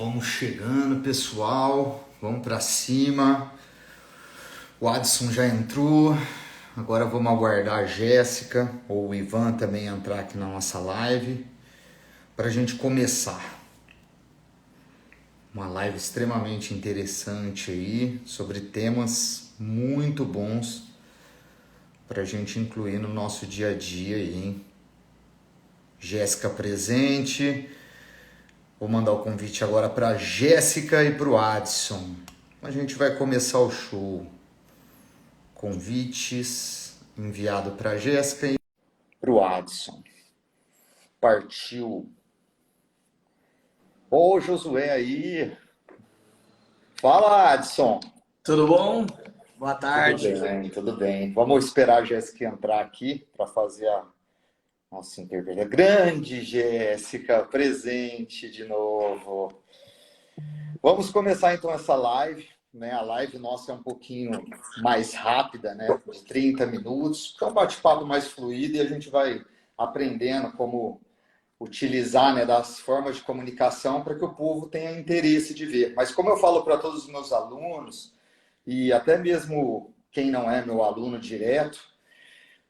Vamos chegando, pessoal. Vamos para cima. O Adson já entrou. Agora vamos aguardar a Jéssica ou o Ivan também entrar aqui na nossa live para a gente começar. Uma live extremamente interessante aí sobre temas muito bons para a gente incluir no nosso dia a dia aí, hein? Jéssica presente. Vou mandar o convite agora para a Jéssica e para o Adson. A gente vai começar o show. Convites enviado para a Jéssica e para o Adson. Partiu. Ô, Josué aí. Fala, Adson. Tudo bom? Boa tarde. Tudo bem, tudo bem. Vamos esperar a Jéssica entrar aqui para fazer a nossa intervenção. Grande Jéssica, presente de novo. Vamos começar então essa live, né? A live nossa é um pouquinho mais rápida, né? De 30 minutos. É um bate-papo mais fluido e a gente vai aprendendo como utilizar, né, das formas de comunicação para que o povo tenha interesse de ver. Mas como eu falo para todos os meus alunos, e até mesmo quem não é meu aluno direto,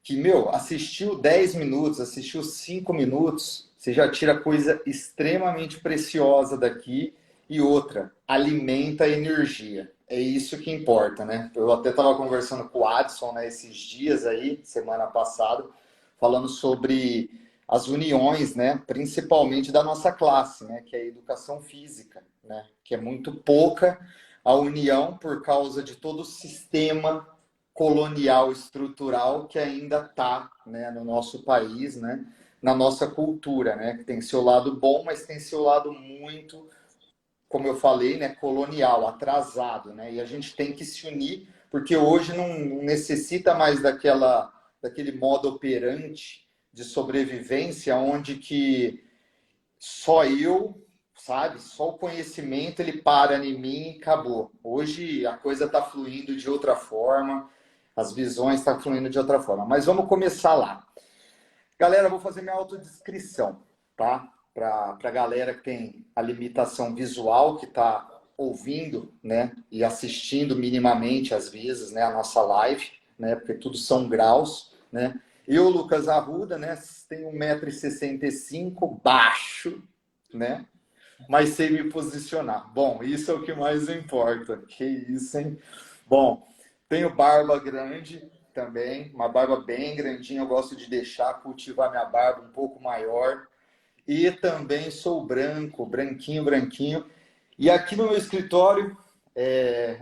que, assistiu 10 minutos, assistiu 5 minutos, você já tira coisa extremamente preciosa daqui. E outra, alimenta a energia. É isso que importa, né? Eu até estava conversando com o Adson, né, esses dias aí, semana passada, falando sobre as uniões, né, principalmente da nossa classe, né, que é a educação física, né, que é muito pouca a união por causa de todo o sistema colonial estrutural que ainda está, né, no nosso país, né, na nossa cultura, né, que tem seu lado bom, mas tem seu lado muito, como eu falei, né, colonial, atrasado, né, e a gente tem que se unir, porque hoje não necessita mais daquele modo operante de sobrevivência, onde que só eu, sabe, só o conhecimento ele para em mim e acabou. Hoje a coisa está fluindo de outra forma, as visões estão fluindo de outra forma. Mas vamos começar lá. Galera, eu vou fazer minha autodescrição, tá? Para a galera que tem a limitação visual, que está ouvindo, né, e assistindo minimamente, às vezes, né, a nossa live, né, porque tudo são graus, né? Eu, Lucas Arruda, né, tenho 1,65 m, baixo, né? Mas sei me posicionar. Bom, isso é o que mais importa. Que isso, hein? Bom, tenho barba grande também, uma barba bem grandinha. Eu gosto de deixar, cultivar minha barba um pouco maior. E também sou branco, branquinho, branquinho. E aqui no meu escritório,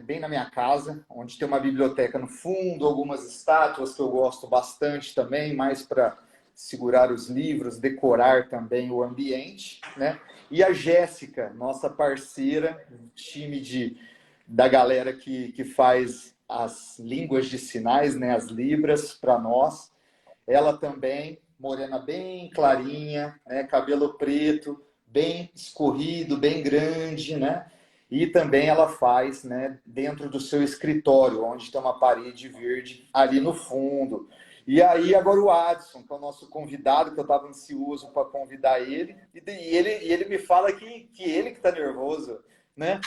bem na minha casa, onde tem uma biblioteca no fundo, algumas estátuas que eu gosto bastante também, mais para segurar os livros, decorar também o ambiente, né? E a Jéssica, nossa parceira, time da galera que faz as línguas de sinais, né? As libras para nós. Ela também, morena bem clarinha, né? Cabelo preto, bem escorrido, bem grande, né? E também ela faz, né, dentro do seu escritório, onde tem uma parede verde ali no fundo. E aí agora o Adson, que é o nosso convidado, que eu estava ansioso para convidar ele, e ele me fala que ele que está nervoso, né?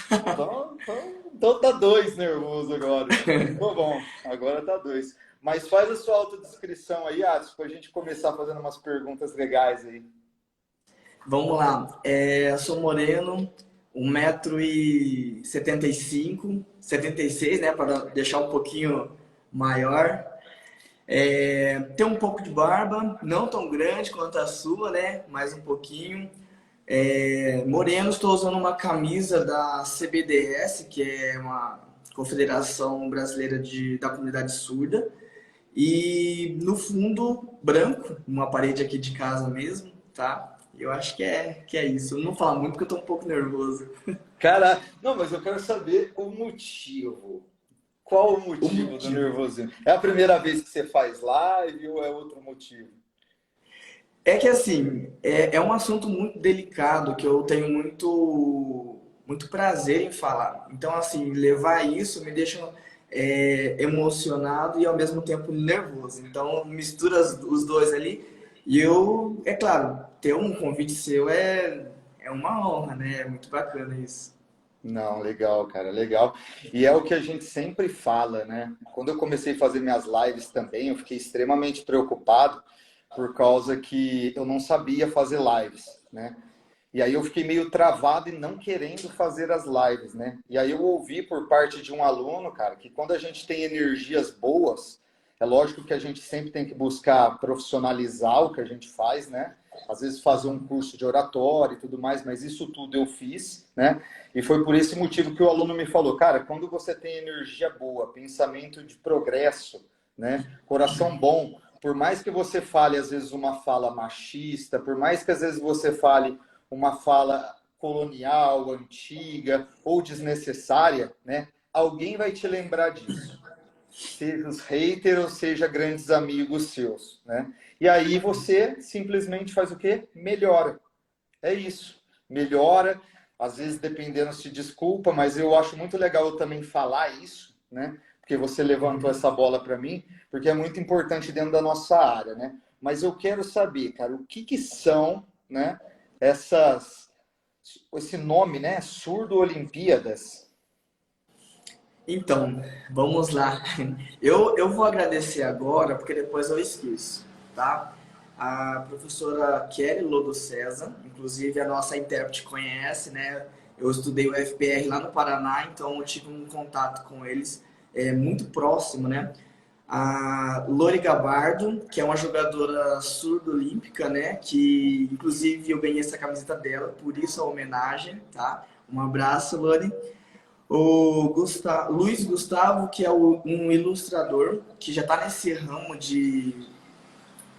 Então tá dois nervoso agora. Então, bom, agora tá dois. Mas faz a sua autodescrição aí, Adson, para a gente começar fazendo umas perguntas legais aí. Vamos lá. Eu sou moreno, 1,75 m, 76, né? Para deixar um pouquinho maior. Tenho um pouco de barba, não tão grande quanto a sua, né? Mais um pouquinho. Moreno, estou usando uma camisa da CBDS, que é uma Confederação Brasileira da Comunidade Surda. E no fundo, branco, uma parede aqui de casa mesmo, tá? Eu acho que é isso. Eu não vou falar muito porque eu tô um pouco nervoso. Cara, não, mas eu quero saber o motivo. Qual o motivo do nervosismo? É a primeira vez que você faz live ou é outro motivo? É que assim, é um assunto muito delicado que eu tenho muito prazer em falar. Então, assim, levar isso me deixa emocionado e ao mesmo tempo nervoso. Então, mistura os dois ali. E eu, é claro, ter um convite seu é é uma honra, né? É muito bacana isso. Não, legal, cara, legal. E é o que a gente sempre fala, né? Quando eu comecei a fazer minhas lives também, eu fiquei extremamente preocupado por causa que eu não sabia fazer lives, né? E aí eu fiquei meio travado e não querendo fazer as lives, né? E aí eu ouvi por parte de um aluno, cara, que quando a gente tem energias boas, é lógico que a gente sempre tem que buscar profissionalizar o que a gente faz, né? Às vezes fazer um curso de oratória e tudo mais, mas isso tudo eu fiz, né? E foi por esse motivo que o aluno me falou, cara, quando você tem energia boa, pensamento de progresso, né? Coração bom, por mais que você fale às vezes uma fala machista, por mais que às vezes você fale uma fala colonial, antiga ou desnecessária, né? Alguém vai te lembrar disso. Seja os haters ou seja grandes amigos seus, né? E aí você simplesmente faz o quê? Melhora. É isso. Melhora. Às vezes, dependendo, se desculpa, mas eu acho muito legal eu também falar isso, né? Porque você levantou essa bola para mim, porque é muito importante dentro da nossa área, né? Mas eu quero saber, cara, o que são, né? Esse nome, né? Surdo-Olimpíadas. Então, vamos lá. Eu vou agradecer agora, porque depois eu esqueço, tá? A professora Kelly Lodo César, inclusive a nossa intérprete conhece, né? Eu estudei o FPR lá no Paraná, então eu tive um contato com eles muito próximo, né? A Lori Gabardo, que é uma jogadora surdo-olímpica, né? Que inclusive eu ganhei essa camiseta dela, por isso a homenagem, tá? Um abraço, Lori. Luiz Gustavo, que é um ilustrador que já está nesse ramo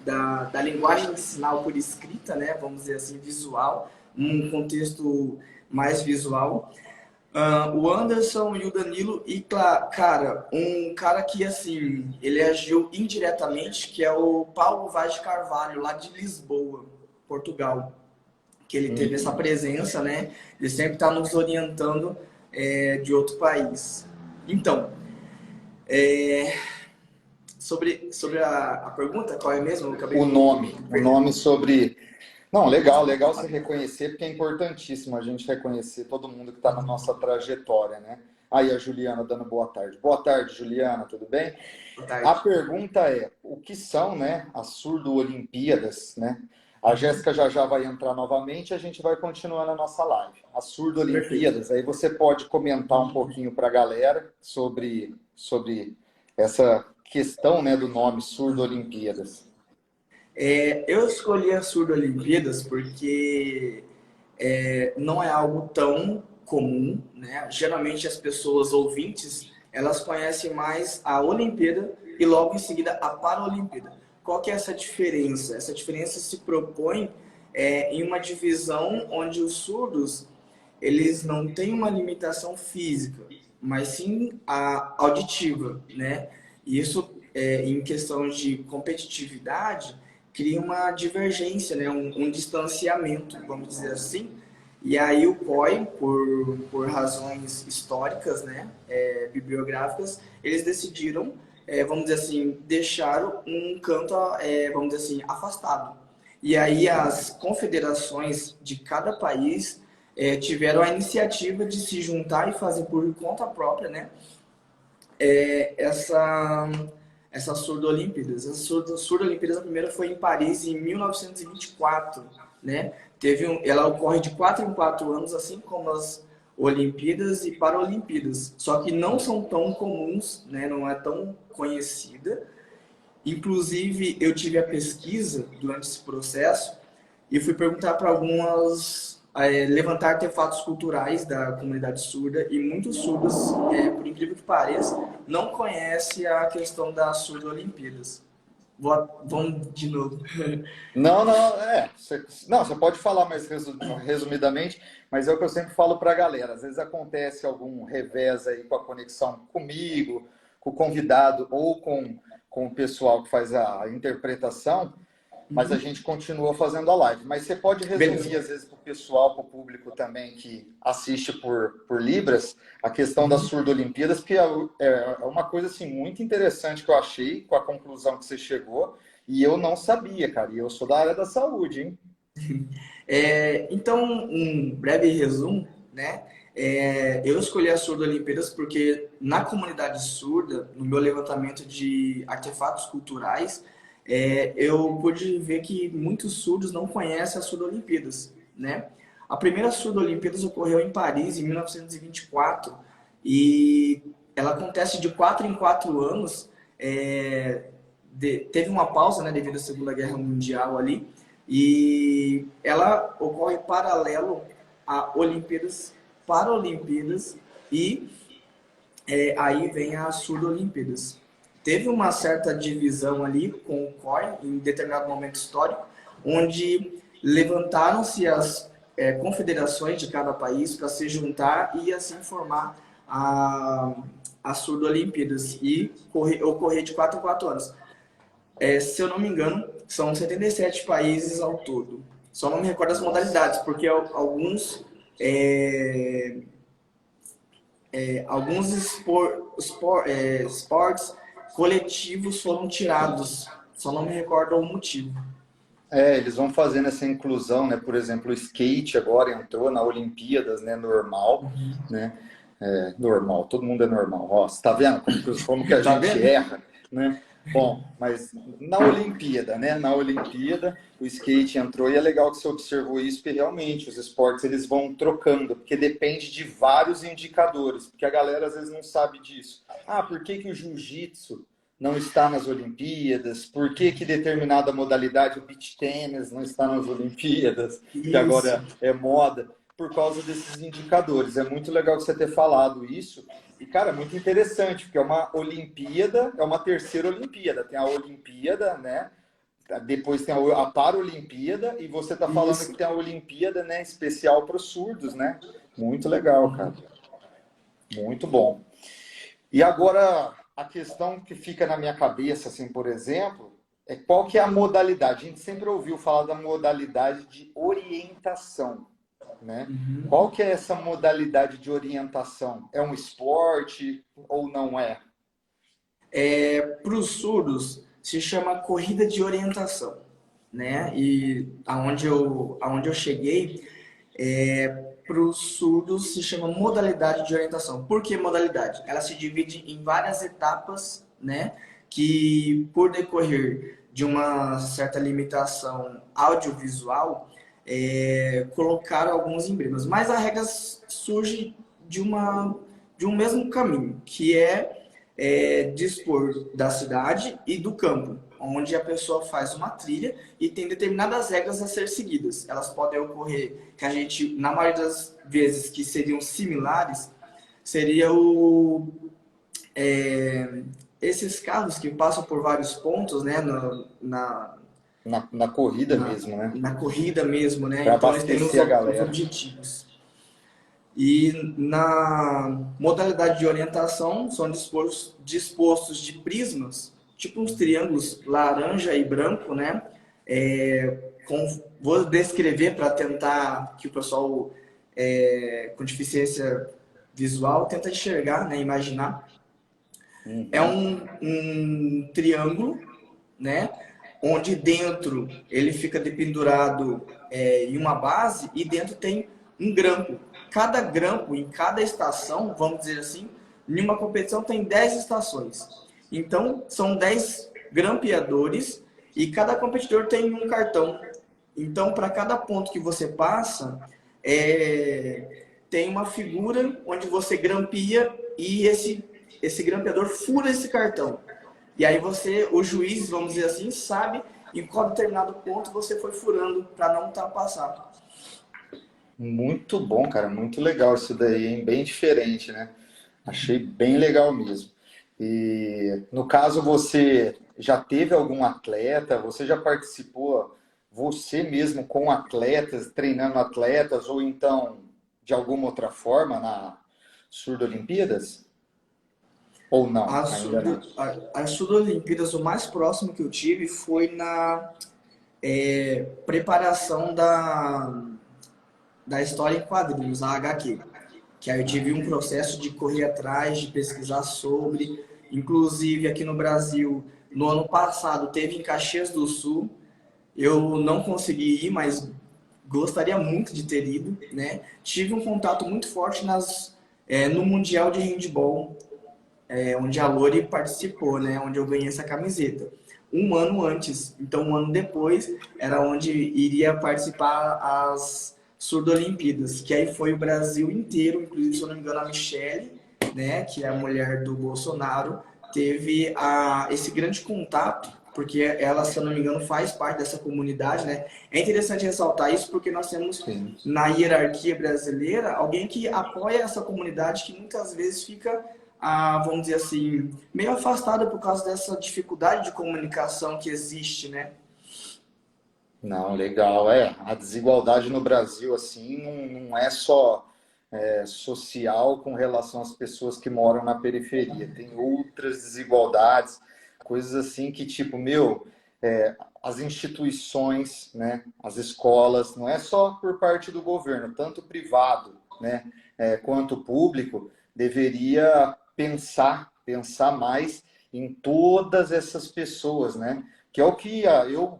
da linguagem de sinal por escrita, né? Vamos dizer assim, visual, um contexto mais visual. O Anderson e o Danilo, e cara, um cara que assim, ele agiu indiretamente, que é o Paulo Vaz de Carvalho, lá de Lisboa, Portugal, que ele teve essa presença, né? Ele sempre está nos orientando de outro país. Então, sobre a pergunta, qual é mesmo? Eu acabei O nome. de O perder. nome sobre. Não, legal, legal você reconhecer, porque é importantíssimo a gente reconhecer todo mundo que está na nossa trajetória, né? Aí a Juliana dando boa tarde. Boa tarde, Juliana, tudo bem? Boa A tarde. pergunta é, o que são, né, as surdo-olimpíadas, né? A Jéssica já vai entrar novamente e a gente vai continuar na nossa live. As Perfeito. surdo-olimpíadas, aí você pode comentar um pouquinho para a galera sobre essa questão, né, do nome surdo-olimpíadas. Eu escolhi as Surdo-Olimpíadas porque não é algo tão comum, né? Geralmente as pessoas ouvintes, elas conhecem mais a Olimpíada e logo em seguida a Paralimpíada. Qual que é essa diferença? Essa diferença se propõe em uma divisão onde os surdos eles não têm uma limitação física, mas sim a auditiva, né? E isso, em questão de competitividade, cria uma divergência, né? Um distanciamento, vamos dizer assim. E aí o COI, por razões históricas, né, bibliográficas, eles decidiram, vamos dizer assim, deixar um canto, vamos dizer assim, afastado. E aí as confederações de cada país tiveram a iniciativa de se juntar e fazer por conta própria, né, é, essa essa Surdo-Olimpíadas. Essa Surdo-Olimpíadas, a primeira foi em Paris em 1924, né? Ela ocorre de 4 em 4 anos, assim como as Olimpíadas e Paralimpíadas. Só que não são tão comuns, né? Não é tão conhecida. Inclusive, eu tive a pesquisa durante esse processo e fui perguntar para algumas levantar artefatos culturais da comunidade surda e muitos surdos, por incrível que pareça, não conhecem a questão das surdo-olimpíadas. Vamos de novo. Não, não, não, você pode falar mais resumidamente, mas é o que eu sempre falo para a galera. Às vezes acontece algum revés aí com a conexão comigo, com o convidado ou com o pessoal que faz a interpretação, mas a gente continua fazendo a live. Mas você pode resumir, Beleza. às vezes, para o pessoal, para o público também que assiste por Libras, a questão das surdo-olimpíadas, que é uma coisa assim, muito interessante que eu achei com a conclusão que você chegou, e eu não sabia, cara, e eu sou da área da saúde, hein? Então, um breve resumo, né? Eu escolhi as surdo-olimpíadas porque na comunidade surda, no meu levantamento de artefatos culturais, eu pude ver que muitos surdos não conhecem as surdo-olimpíadas, né? A primeira surdo-olimpíadas ocorreu em Paris em 1924 e ela acontece de 4 em 4 anos. Teve uma pausa, né, devido à Segunda Guerra Mundial ali, e ela ocorre paralelo a Olimpíadas, Paralimpíadas e aí vem as Surdo-Olimpíadas. Teve uma certa divisão ali com o COI em determinado momento histórico, onde levantaram-se as confederações de cada país para se juntar e assim formar as Surdo-Olimpíadas e ocorrer de 4 em 4 anos. Se eu não me engano, são 77 países ao todo. Só não me recordo as modalidades, porque alguns esportes coletivos foram tirados. Só não me recordo o motivo. Eles vão fazendo essa inclusão, né? Por exemplo, o skate agora entrou na Olimpíadas, né? Normal, né? Normal, todo mundo é normal. Ó, você tá vendo como que a Tá gente vendo? erra, né? Bom, mas na Olimpíada, né? Na Olimpíada, o skate entrou e é legal que você observou isso, porque realmente os esportes eles vão trocando, porque depende de vários indicadores, porque a galera às vezes não sabe disso. Ah, por que que o jiu-jitsu não está nas Olimpíadas? Por que que determinada modalidade, o beach tennis, não está nas Olimpíadas, que Isso. agora é moda? Por causa desses indicadores. É muito legal você ter falado isso. E, cara, é muito interessante, porque é uma Olimpíada, é uma terceira Olimpíada. Tem a Olimpíada, né? Depois tem a Paralimpíada, e você está falando Isso. que tem a Olimpíada, né, especial para os surdos, né? Muito legal, cara. Muito bom. E agora, a questão que fica na minha cabeça, assim, por exemplo, é qual que é a modalidade? A gente sempre ouviu falar da modalidade de orientação, né? Qual que é essa modalidade de orientação? É um esporte ou não é? Para os surdos, se chama corrida de orientação, né? E aonde eu cheguei, para os surdos se chama modalidade de orientação. Por que modalidade? Ela se divide em várias etapas, né? Que por decorrer de uma certa limitação audiovisual, colocaram alguns emblemas. Mas a regra surge de um mesmo caminho, que dispor da cidade e do campo, onde a pessoa faz uma trilha e tem determinadas regras a ser seguidas. Elas podem ocorrer que a gente, na maioria das vezes que seriam similares, seria esses carros que passam por vários pontos, né, Na corrida mesmo, né? na corrida mesmo, né? Para Então eles têm abastecer a os galera. objetivos. E na modalidade de orientação são dispostos de prismas, tipo uns triângulos laranja e branco, né? Vou descrever para tentar que o pessoal com deficiência visual tenta enxergar, né? Imaginar. É um triângulo, né? Onde dentro ele fica dependurado em uma base e dentro tem um grampo. Cada grampo, em cada estação, vamos dizer assim, em uma competição tem 10 estações. Então, são 10 grampeadores e cada competidor tem um cartão. Então, para cada ponto que você passa, tem uma figura onde você grampia e esse grampeador fura esse cartão. E aí o juiz, vamos dizer assim, sabe em qual determinado ponto você foi furando para não ultrapassar. Muito bom, cara. Muito legal isso daí, hein? Bem diferente, né? Achei bem legal mesmo. E no caso, você já teve algum atleta? Você já participou, você mesmo, com atletas, treinando atletas, ou então de alguma outra forma na Surdo Olimpíadas? Ou não? Ainda não. As Surdo-Olimpíadas, o mais próximo que eu tive foi na preparação da história em quadrinhos, a HQ. Que aí eu tive um processo de correr atrás, de pesquisar sobre. Inclusive, aqui no Brasil, no ano passado, teve em Caxias do Sul. Eu não consegui ir, mas gostaria muito de ter ido, né? Tive um contato muito forte no Mundial de Handball, onde a Lori participou, né? Onde eu ganhei essa camiseta. Um ano antes, então um ano depois, era onde iria participar as Surdo-Olimpíadas, que aí foi o Brasil inteiro, inclusive, se eu não me engano, a Michele, né? Que é a mulher do Bolsonaro, teve esse grande contato, porque ela, se eu não me engano, faz parte dessa comunidade, né? É interessante ressaltar isso porque nós temos Sim. na hierarquia brasileira alguém que apoia essa comunidade que muitas vezes fica, vamos dizer assim, meio afastada por causa dessa dificuldade de comunicação que existe, né? Não, legal. A desigualdade no Brasil, assim, não é só social com relação às pessoas que moram na periferia. Tem outras desigualdades, coisas assim que, tipo, as instituições, né, as escolas, não é só por parte do governo, tanto privado, né, quanto público, deveria pensar mais em todas essas pessoas, né? Que é o que eu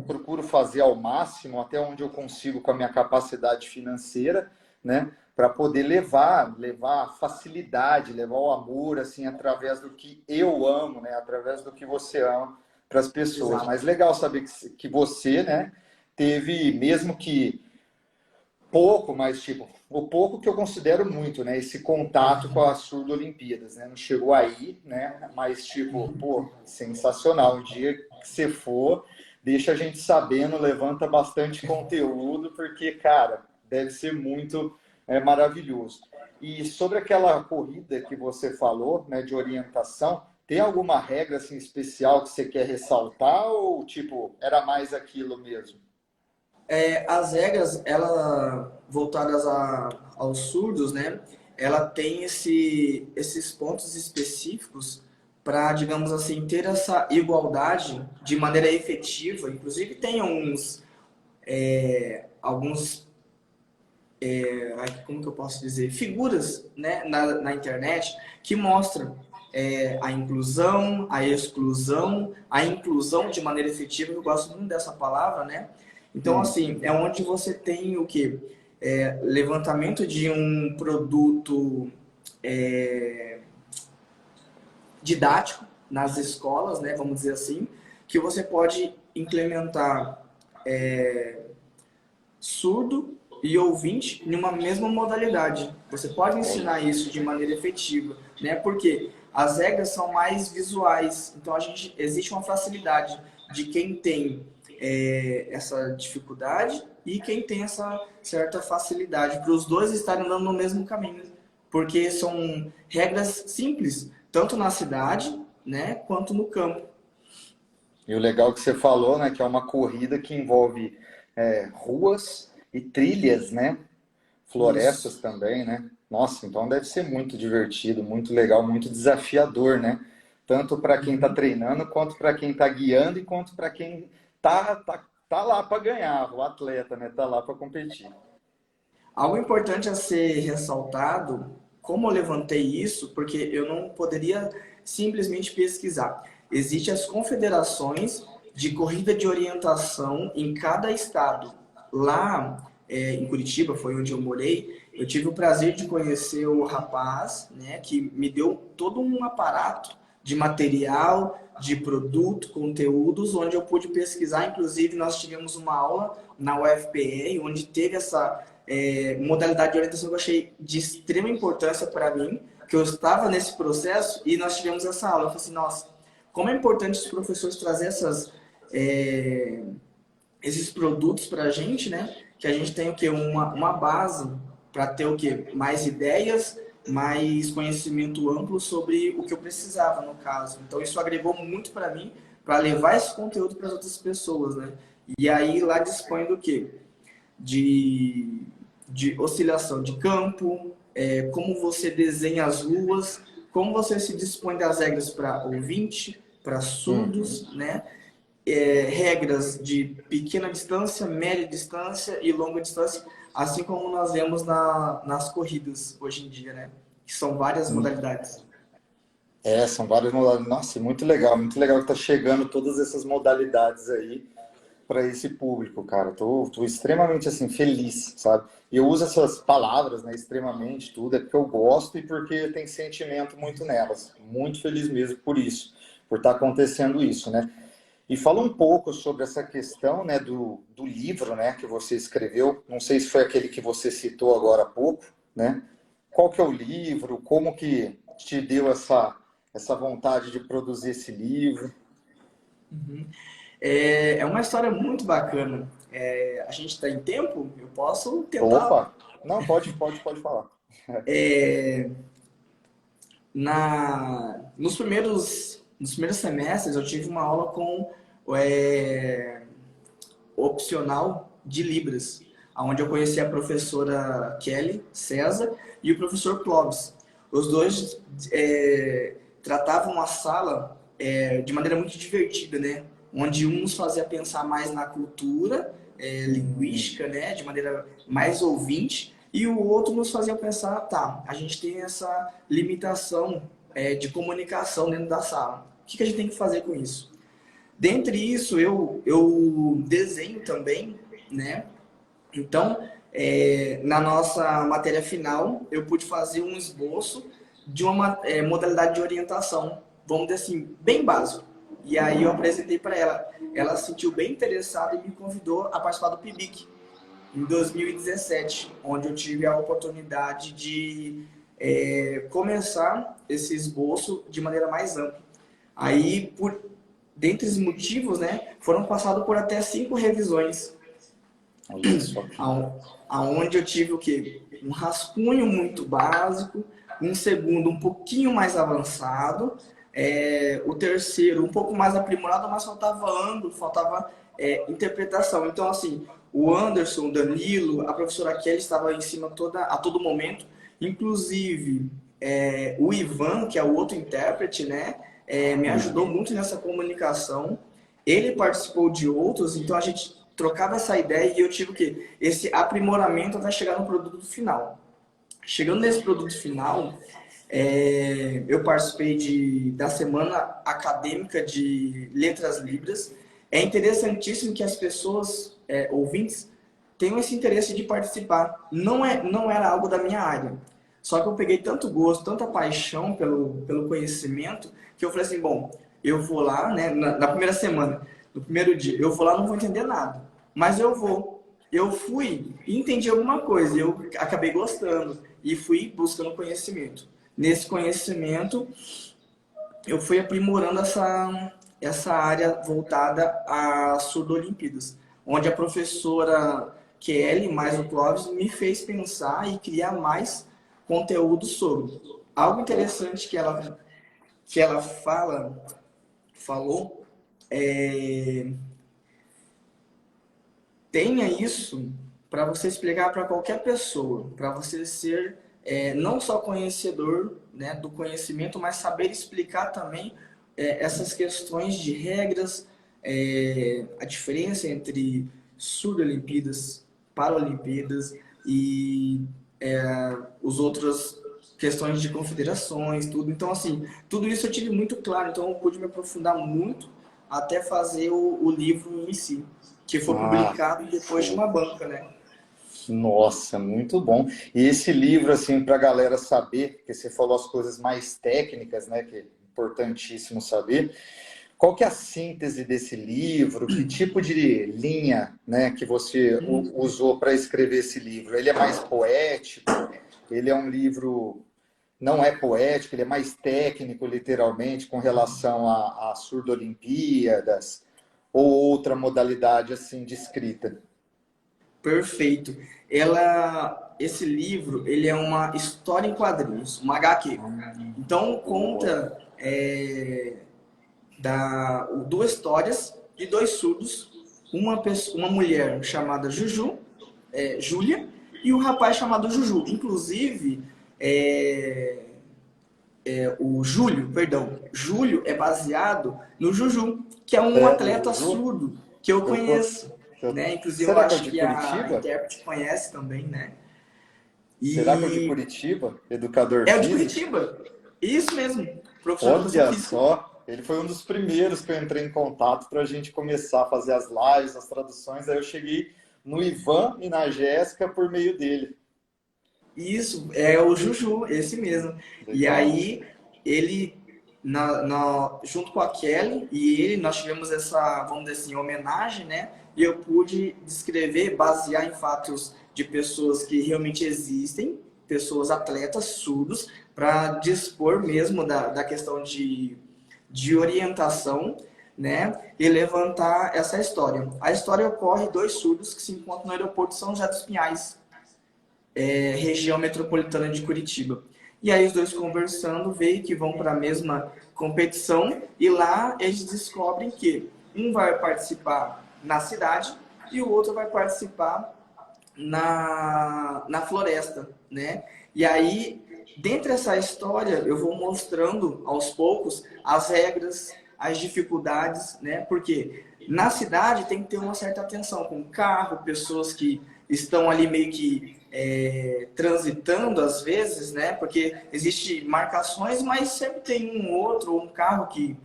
procuro fazer ao máximo, até onde eu consigo com a minha capacidade financeira, né? Para poder levar facilidade, levar o amor, assim, através do que eu amo, né? Através do que você ama para as pessoas. Exato. Mas legal saber que você, né? Teve, mesmo que pouco, mas tipo, o pouco que eu considero muito, né? Esse contato com as Surdo-Olimpíadas, né? Não chegou aí, né? Mas tipo, pô, sensacional. Um dia que você for, deixa a gente sabendo, levanta bastante conteúdo, porque, cara, deve ser muito maravilhoso. E sobre aquela corrida que você falou, né, de orientação, tem alguma regra assim especial que você quer ressaltar ou tipo, era mais aquilo mesmo? As regras, ela voltadas aos surdos, né? Ela tem esses pontos específicos para, digamos assim, ter essa igualdade de maneira efetiva. Inclusive tem alguns, como que eu posso dizer, figuras, né, na internet que mostram a inclusão, a exclusão, a inclusão de maneira efetiva. Eu gosto muito dessa palavra, né? Então, assim, é onde você tem o quê? Levantamento de um produto didático nas escolas, né, vamos dizer assim, que você pode implementar surdo e ouvinte em uma mesma modalidade. Você pode ensinar isso de maneira efetiva, né? Porque as regras são mais visuais, então existe uma facilidade de quem tem essa dificuldade e quem tem essa certa facilidade para os dois estarem andando no mesmo caminho, porque são regras simples, tanto na cidade, né, quanto no campo. E o legal que você falou, né, que é uma corrida que envolve ruas e trilhas, né? Florestas Isso. também, né? Nossa, então deve ser muito divertido, muito legal, muito desafiador, né? Tanto para quem está treinando, quanto para quem está guiando e quanto para quem tá lá para ganhar, o atleta, né? Tá lá para competir. Algo importante a ser ressaltado, como eu levantei isso, porque eu não poderia simplesmente pesquisar. Existem as confederações de corrida de orientação em cada estado. Lá em Curitiba, foi onde eu morei, eu tive o prazer de conhecer o rapaz, né, que me deu todo um aparato de material, de produto, conteúdos, onde eu pude pesquisar. Inclusive, nós tivemos uma aula na UFPR, onde teve essa modalidade de orientação que eu achei de extrema importância para mim, que eu estava nesse processo e nós tivemos essa aula. Eu falei assim, nossa, como é importante os professores trazer esses produtos para a gente, né? Que a gente tem o quê? Uma base para ter o quê? Mais ideias, mais conhecimento amplo sobre o que eu precisava, no caso. Então, isso agregou muito para mim, para levar esse conteúdo para as outras pessoas, né? E aí, lá dispõe do quê? De oscilação de campo, como você desenha as ruas, como você se dispõe das regras para ouvinte, para Uhum. surdos, né? Regras de pequena distância, média distância e longa distância, assim como nós vemos nas corridas hoje em dia, né? Que são várias modalidades. São várias modalidades. Nossa, muito legal que tá chegando todas essas modalidades aí. para esse público, cara. Tô extremamente assim feliz, sabe? E eu uso essas palavras, né, extremamente tudo, é porque eu gosto e porque tem sentimento muito nelas. Muito feliz mesmo por isso, por estar acontecendo isso, né? E fala um pouco sobre essa questão, né, do livro, né, que você escreveu. Não sei se foi aquele que você citou agora há pouco, né? Qual que é o livro? Como que te deu essa vontade de produzir esse livro? Uhum. É uma história muito bacana. A gente está em tempo? Eu posso tentar. Opa! Não, pode falar. É, nos primeiros semestres, eu tive uma aula com é, opcional de Libras, onde eu conheci a professora Kelly César e o professor Clóvis. Os dois tratavam a sala de maneira muito divertida, né? Onde um nos fazia pensar mais na cultura linguística, né? De maneira mais ouvinte, e o outro nos fazia pensar, tá, a gente tem essa limitação de comunicação dentro da sala. O que a gente tem que fazer com isso? Dentre isso, eu desenho também, né? Então, na nossa matéria final, eu pude fazer um esboço de uma modalidade de orientação, vamos dizer assim, bem básico. E aí eu apresentei para ela. Ela se sentiu bem interessada e me convidou a participar do PIBIC em 2017, onde eu tive a oportunidade de começar esse esboço de maneira mais ampla. Aí, dentre os motivos, né, foram passados por até 5 revisões, Olha só. aonde eu tive o quê? Um rascunho muito básico, um segundo um pouquinho mais avançado, o terceiro um pouco mais aprimorado, mas faltava ângulo, faltava interpretação. Então, assim, o Anderson, o Danilo, a professora Kelly estava em cima a todo momento, inclusive o Ivan, que é o outro intérprete, né, me ajudou muito nessa comunicação. Ele participou de outros, então a gente trocava essa ideia e eu tive o quê? Esse aprimoramento até chegar no produto final. Chegando nesse produto final, eu participei da Semana Acadêmica de Letras Libras. É interessantíssimo que as pessoas, ouvintes, tenham esse interesse de participar. Não era algo da minha área. Só que eu peguei tanto gosto, tanta paixão pelo conhecimento, que eu falei assim, bom, eu vou lá, né, na primeira semana, no primeiro dia, eu vou lá, não vou entender nada, mas eu vou. Eu fui e entendi alguma coisa, e eu acabei gostando e fui buscando conhecimento. Nesse conhecimento, eu fui aprimorando essa área voltada às surdo-olimpíadas, onde a professora Kelly, mais o Clóvis, me fez pensar e criar mais conteúdo sobre. Algo interessante que ela falou, tenha isso para você explicar para qualquer pessoa, para você ser não só conhecedor, né, do conhecimento, mas saber explicar também essas questões de regras, a diferença entre surdo-olimpíadas, paralimpíadas e os outros questões de confederações, tudo. Então, assim, tudo isso eu tive muito claro, então eu pude me aprofundar muito até fazer o livro em si, que foi Ah, publicado depois de uma banca, né? nossa, muito bom. E esse livro, assim, para a galera saber, porque você falou as coisas mais técnicas, né, que é importantíssimo saber. Qual que é a síntese desse livro? Que tipo de linha, né, que você usou para escrever esse livro? Ele é mais poético? Ele é um livro não é poético, ele é mais técnico, literalmente, com relação a surdo-olimpíadas ou outra modalidade assim de escrita? Perfeito. Esse livro, ele é uma história em quadrinhos, uma HQ. Então Boa. conta duas histórias de dois surdos, uma mulher chamada Júlia, e um rapaz chamado Juju. Inclusive, Júlio é baseado no Juju, que é um É, no atleta Juju? surdo que eu Eu, con- conheço, né? Inclusive eu Será que é o acho de que a Curitiba? intérprete conhece também, né? Será que é o de E Curitiba? Educador é o de físico? Curitiba. Isso mesmo, professor de educação Olha física. só, Ele foi um dos primeiros que eu entrei em contato para a gente começar a fazer as lives, as traduções. Aí eu cheguei no Ivan e na Jéssica por meio dele. Isso, é o Juju, esse mesmo. E Legal. aí, ele, junto com a Kelly e ele, nós tivemos essa, vamos dizer assim, homenagem, né? E eu pude descrever, basear em fatos de pessoas que realmente existem, pessoas atletas surdos, para dispor mesmo da questão de orientação, né? E levantar essa história. A história ocorre dois surdos que se encontram no aeroporto de São José dos Pinhais, região metropolitana de Curitiba. E aí os dois conversando, veem que vão para a mesma competição e lá eles descobrem que um vai participar na cidade e o outro vai participar na floresta, né? E aí, dentro dessa história, eu vou mostrando aos poucos as regras, as dificuldades, né? Porque na cidade tem que ter uma certa atenção com carro, pessoas que estão ali meio que transitando às vezes, né? Porque existe marcações, mas sempre tem um outro ou um carro que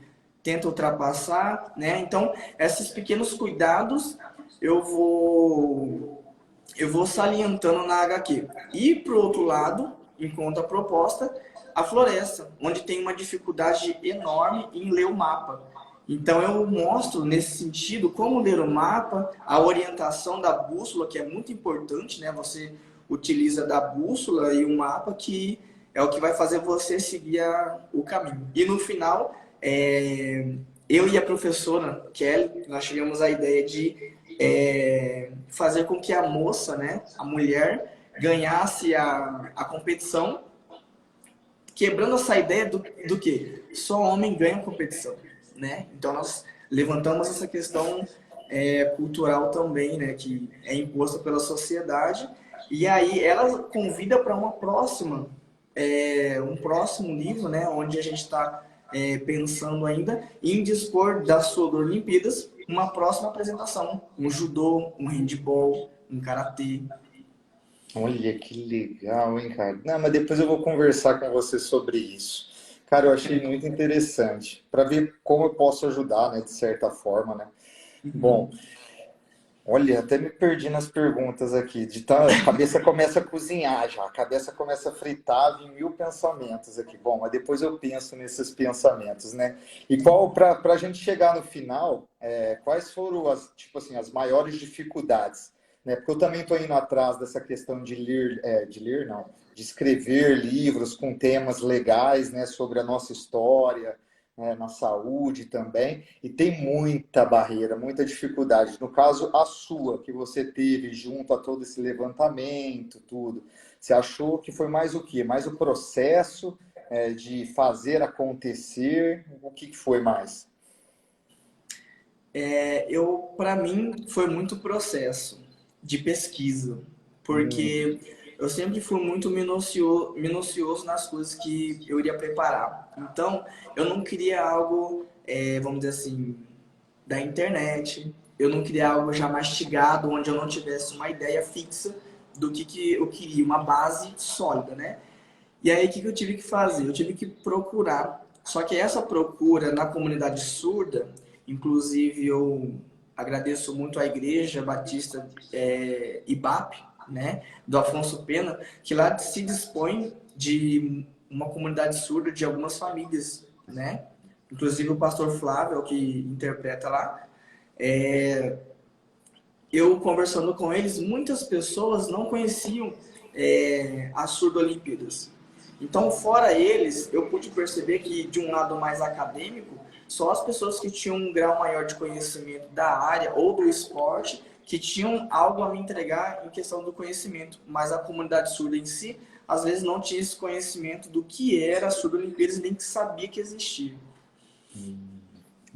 tenta ultrapassar, né? Então, esses pequenos cuidados eu vou salientando na HQ. E pro outro lado, em contraproposta, a floresta, onde tem uma dificuldade enorme em ler o mapa. Então eu mostro nesse sentido como ler o mapa, a orientação da bússola, que é muito importante, né? Você utiliza da bússola e o mapa que é o que vai fazer você seguir o caminho. E no final, eu e a professora Kelly, nós tivemos a ideia de fazer com que a moça, né, a mulher, ganhasse a competição, quebrando essa ideia do que só homem ganha competição, né? Então nós levantamos essa questão cultural também, né, que é imposta pela sociedade, e aí ela convida para uma próxima, um próximo livro, né, onde a gente está pensando ainda em dispor das Olimpíadas uma próxima apresentação, um judô, um handball, um karatê. Olha que legal, hein, cara? Não, mas depois eu vou conversar com você sobre isso. Cara, eu achei muito interessante para ver como eu posso ajudar, né, de certa forma, né? Bom, Uhum. olha, até me perdi nas perguntas aqui. A cabeça começa a cozinhar já, a cabeça começa a fritar, vem mil pensamentos aqui. Bom, mas depois eu penso nesses pensamentos, né? E qual, para a gente chegar no final, quais foram as, tipo assim, as maiores dificuldades, né? Porque eu também estou indo atrás dessa questão de ler, não, de escrever livros com temas legais, né, sobre a nossa história, né, na saúde também, e tem muita barreira, muita dificuldade. No caso, a sua, que você teve junto a todo esse levantamento, tudo, você achou que foi mais o quê? Mais o processo de fazer acontecer? O que foi mais? Para mim, foi muito processo de pesquisa, Hum, porque eu sempre fui muito minucioso nas coisas que eu iria preparar. Então, eu não queria algo, vamos dizer assim, da internet. Eu não queria algo já mastigado, onde eu não tivesse uma ideia fixa do que eu queria, uma base sólida, né? E aí, o que eu tive que fazer? Eu tive que procurar. Só que essa procura na comunidade surda, inclusive eu agradeço muito à Igreja Batista IBAP, né, do Afonso Pena, que lá se dispõe de uma comunidade surda de algumas famílias, né? Inclusive o pastor Flávio, que interpreta lá. Eu conversando com eles, muitas pessoas não conheciam as Surdo-Olimpíadas. Então, fora eles, eu pude perceber que, de um lado mais acadêmico, só as pessoas que tinham um grau maior de conhecimento da área ou do esporte, que tinham algo a me entregar em questão do conhecimento. Mas a comunidade surda em si, às vezes não tinha esse conhecimento do que era a Surdo-Olimpíadas, nem que sabia que existia.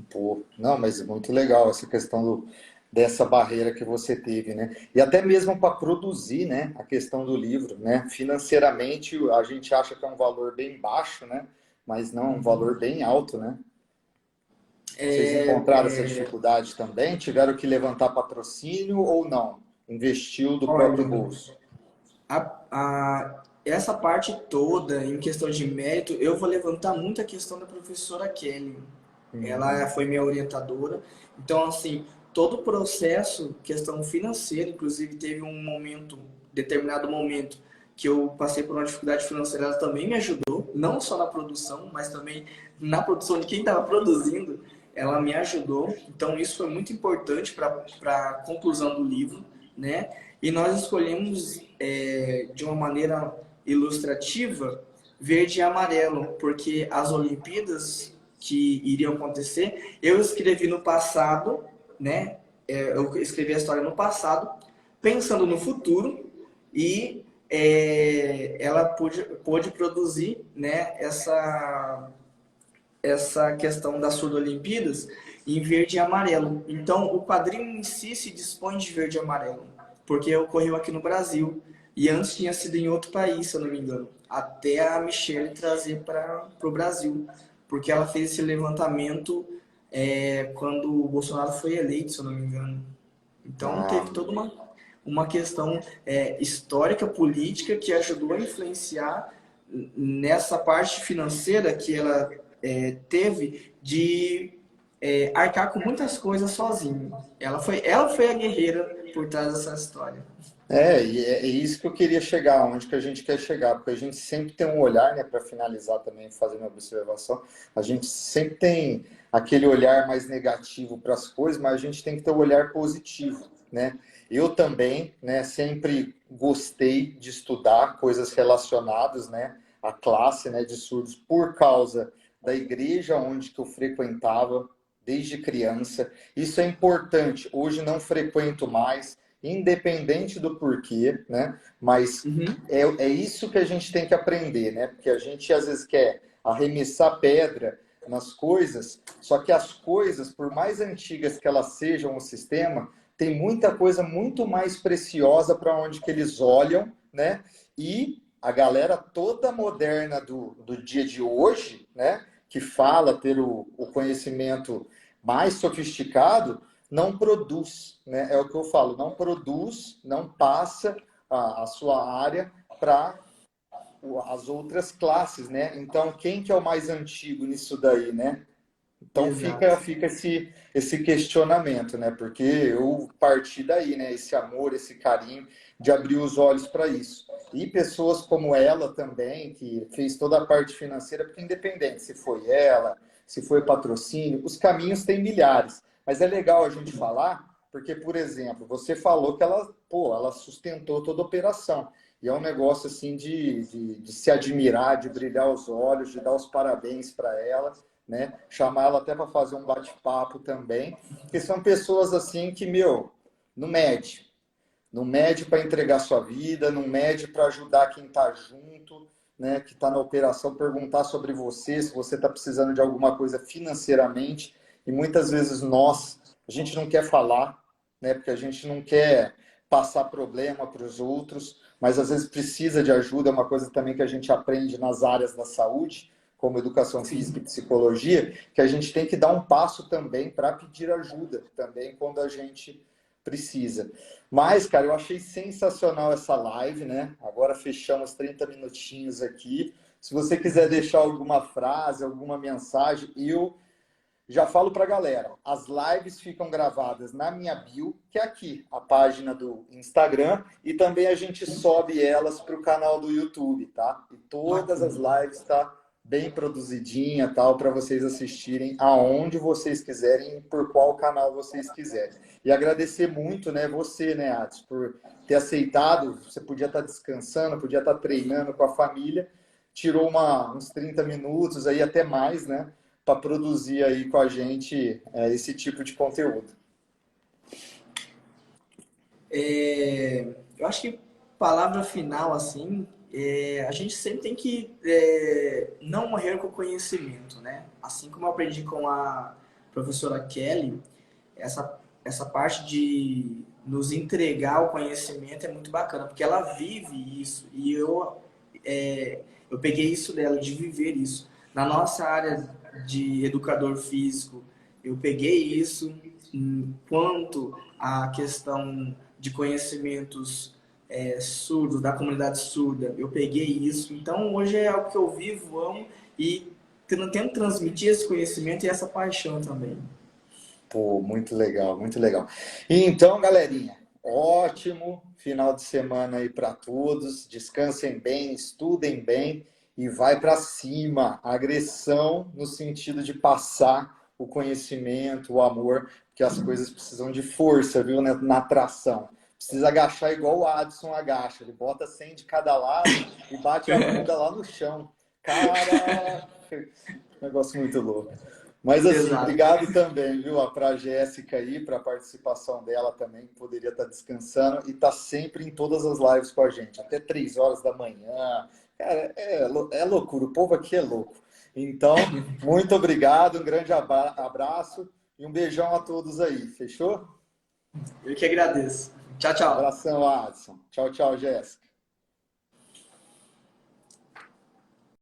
pô, não, mas muito legal essa questão dessa barreira que você teve, né? E até mesmo para produzir, né, a questão do livro, né? Financeiramente, a gente acha que é um valor bem baixo, né? Mas não, um valor bem alto, né? Vocês encontraram essa dificuldade também? Tiveram que levantar patrocínio ou não? Investiu do próprio Olha, bolso? essa parte toda, em questão de mérito, eu vou levantar muito a questão da professora Kelly. Ela Uhum. foi minha orientadora. Então, assim, todo o processo, questão financeira, inclusive teve um momento, determinado momento, que eu passei por uma dificuldade financeira, ela também me ajudou, não só na produção, mas também na produção de quem estava produzindo, ela me ajudou. Então, isso foi muito importante para a conclusão do livro, né? E nós escolhemos, de uma maneira ilustrativa, verde e amarelo, porque as Olimpíadas que iriam acontecer, eu escrevi no passado, né? Eu escrevi a história no passado, pensando no futuro, e ela pôde produzir, né, essa questão das Surdo-Olimpíadas em verde e amarelo. Então, o quadrinho em si se dispõe de verde e amarelo, porque ocorreu aqui no Brasil. E antes tinha sido em outro país, se eu não me engano. Até a Michelle trazer para o Brasil. Porque ela fez esse levantamento quando o Bolsonaro foi eleito, se eu não me engano. Então Ah, teve toda uma questão histórica, política, que ajudou a influenciar nessa parte financeira que ela teve de arcar com muitas coisas sozinha. Ela foi a guerreira por trás dessa história. e é isso que eu queria chegar, onde que a gente quer chegar, porque a gente sempre tem um olhar, né, para finalizar também, fazer uma observação, a gente sempre tem aquele olhar mais negativo para as coisas, mas a gente tem que ter um olhar positivo, né? Eu também, né, sempre gostei de estudar coisas relacionadas, né, à classe, né, de surdos por causa da igreja onde que eu frequentava desde criança. Isso é importante. Hoje não frequento mais, independente do porquê, né? Mas Uhum. é isso que a gente tem que aprender, né? Porque a gente às vezes quer arremessar pedra nas coisas, só que as coisas, por mais antigas que elas sejam o sistema, tem muita coisa muito mais preciosa para onde que eles olham, né? E a galera toda moderna do dia de hoje, né? Que fala ter o conhecimento mais sofisticado, não produz, né? É o que eu falo, não produz, não passa a sua área para as outras classes, né? Então, quem que é o mais antigo nisso daí, né? Então Exato. fica esse questionamento, né? Porque eu parti daí, né? Esse amor, esse carinho de abrir os olhos para isso. E pessoas como ela também, que fez toda a parte financeira, porque independente se foi ela, se foi patrocínio, os caminhos têm milhares. Mas é legal a gente falar, porque, por exemplo, você falou que ela, pô, ela sustentou toda a operação. E é um negócio assim de se admirar, de brilhar os olhos, de dar os parabéns para ela, né? Chamar ela até para fazer um bate-papo também, porque são pessoas assim que, meu, não mede. Não mede para entregar sua vida, não mede para ajudar quem está junto, né? Que está na operação, perguntar sobre você, se você está precisando de alguma coisa financeiramente. E muitas vezes a gente não quer falar, né? Porque a gente não quer passar problema para os outros, mas às vezes precisa de ajuda, é uma coisa também que a gente aprende nas áreas da saúde, como educação física e Sim. psicologia, que a gente tem que dar um passo também para pedir ajuda, também quando a gente precisa. Mas, cara, eu achei sensacional essa live, né? Agora fechamos 30 minutinhos aqui. Se você quiser deixar alguma frase, alguma mensagem, eu já falo para a galera. As lives ficam gravadas na minha bio, que é aqui, a página do Instagram, e também a gente sobe elas para o canal do YouTube, tá? E todas as Bacana. lives tá bem produzidinha, tal, para vocês assistirem aonde vocês quiserem e por qual canal vocês quiserem. E agradecer muito, né, você, né, Atos, por ter aceitado. Você podia estar descansando, podia estar treinando com a família, tirou uns 30 minutos aí até mais, né? Para produzir aí com a gente esse tipo de conteúdo. Eu acho que palavra final, assim, a gente sempre tem que não morrer com o conhecimento, né? Assim como eu aprendi com a professora Kelly, essa parte de nos entregar o conhecimento é muito bacana, porque ela vive isso e eu peguei isso dela, de viver isso. Na nossa área de educador físico, eu peguei isso quanto à questão de conhecimentos surdos, da comunidade surda, eu peguei isso. Então, hoje é algo que eu vivo, amo e tento transmitir esse conhecimento e essa paixão também. Pô, muito legal, muito legal. E então, galerinha, ótimo final de semana aí para todos. Descansem bem, estudem bem e vai para cima. Agressão no sentido de passar o conhecimento, o amor, porque as coisas precisam de força, viu, na tração. Precisa agachar igual o Adson agacha. Ele bota 100 de cada lado e bate a bunda lá no chão. Cara, negócio muito louco. Mas assim, Exato. obrigado também, viu, para a Jéssica aí, para a participação dela também, que poderia estar descansando e está sempre em todas as lives com a gente, até 3 horas da manhã. Cara, é loucura, o povo aqui é louco. Então, muito obrigado, um grande abraço e um beijão a todos aí, fechou? Eu que agradeço. Tchau, tchau. Abração, Adson. Tchau, tchau, Jéssica.